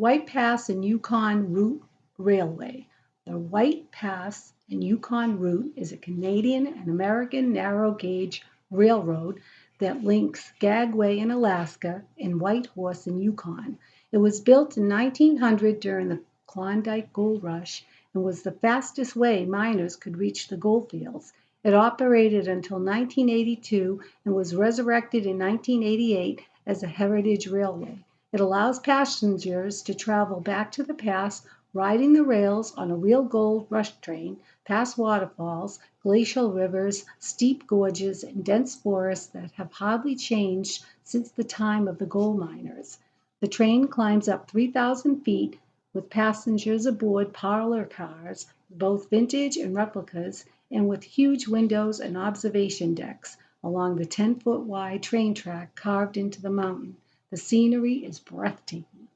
White Pass and Yukon Route Railway. The White Pass and Yukon Route is a Canadian and American narrow-gauge railroad that links Skagway in Alaska and Whitehorse in Yukon. It was built in 1900 during the Klondike Gold Rush and was the fastest way miners could reach the goldfields. It operated until 1982 and was resurrected in 1988 as a heritage railway. It allows passengers to travel back to the past, riding the rails on a real gold rush train, past waterfalls, glacial rivers, steep gorges, and dense forests that have hardly changed since the time of the gold miners. The train climbs up 3,000 feet with passengers aboard parlor cars, both vintage and replicas, and with huge windows and observation decks along the 10-foot wide train track carved into the mountain. The scenery is breathtaking.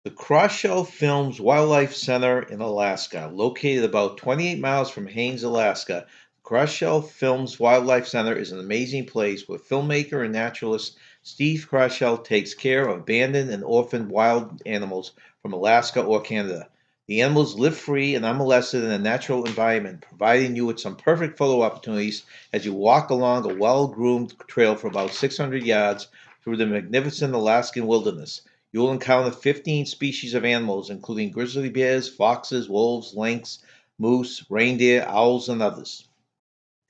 The Cross-Shell Films Wildlife Center in Alaska, located about 28 miles from Haines, Alaska. The Cross-Shell Films Wildlife Center is an amazing place where filmmaker and naturalist Steve Cross-Shell takes care of abandoned and orphaned wild animals from Alaska or Canada. The animals live free and unmolested in a natural environment, providing you with some perfect photo opportunities as you walk along a well-groomed trail for about 600 yards through the magnificent Alaskan wilderness. You will encounter 15 species of animals, including grizzly bears, foxes, wolves, lynx, moose, reindeer, owls, and others.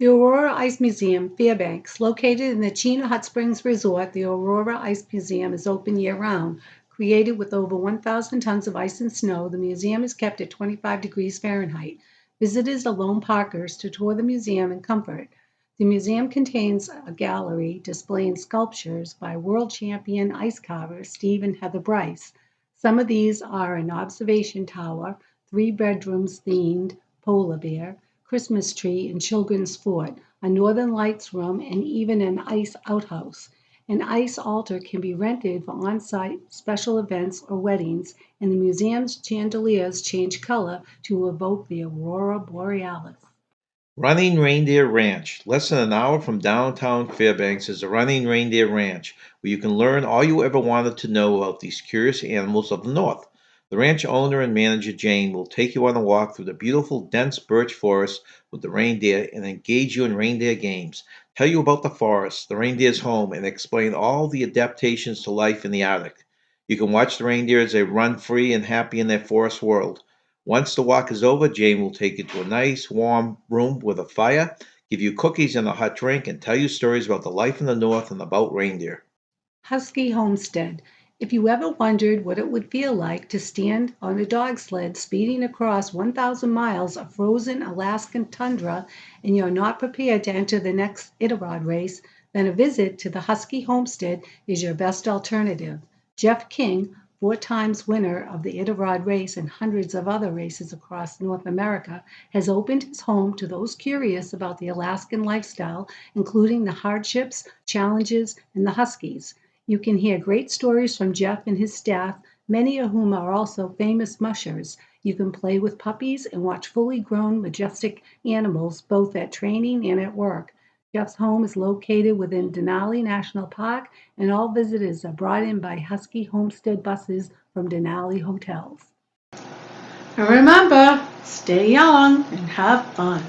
The Aurora Ice Museum, Fairbanks, located in the Chena Hot Springs Resort, the Aurora Ice Museum is open year-round. Created with over 1,000 tons of ice and snow, the museum is kept at 25 degrees Fahrenheit. Visitors are lone parkers to tour the museum in comfort. The museum contains a gallery displaying sculptures by world champion ice carvers Steve and Heather Bryce. Some of these are an observation tower, 3 bedrooms themed polar bear, Christmas tree and children's fort, a Northern Lights room, and even an ice outhouse. An ice altar can be rented for on-site special events or weddings, and the museum's chandeliers change color to evoke the aurora borealis. Running Reindeer Ranch. Less than an hour from downtown Fairbanks is the Running Reindeer Ranch, where you can learn all you ever wanted to know about these curious animals of the North. The ranch owner and manager Jane will take you on a walk through the beautiful, dense birch forest with the reindeer and engage you in reindeer games, tell you about the forest, the reindeer's home, and explain all the adaptations to life in the Arctic. You can watch the reindeer as they run free and happy in their forest world. Once the walk is over, Jane will take you to a nice, warm room with a fire, give you cookies and a hot drink, and tell you stories about the life in the North and about reindeer. Husky Homestead. If you ever wondered what it would feel like to stand on a dog sled speeding across 1,000 miles of frozen Alaskan tundra and you're not prepared to enter the next Iditarod race, then a visit to the Husky Homestead is your best alternative. Jeff King, 4 times winner of the Iditarod race and hundreds of other races across North America, has opened his home to those curious about the Alaskan lifestyle, including the hardships, challenges, and the Huskies. You can hear great stories from Jeff and his staff, many of whom are also famous mushers. You can play with puppies and watch fully grown, majestic animals both at training and at work. Jeff's home is located within Denali National Park, and all visitors are brought in by Husky Homestead buses from Denali hotels. And remember, stay young and have fun.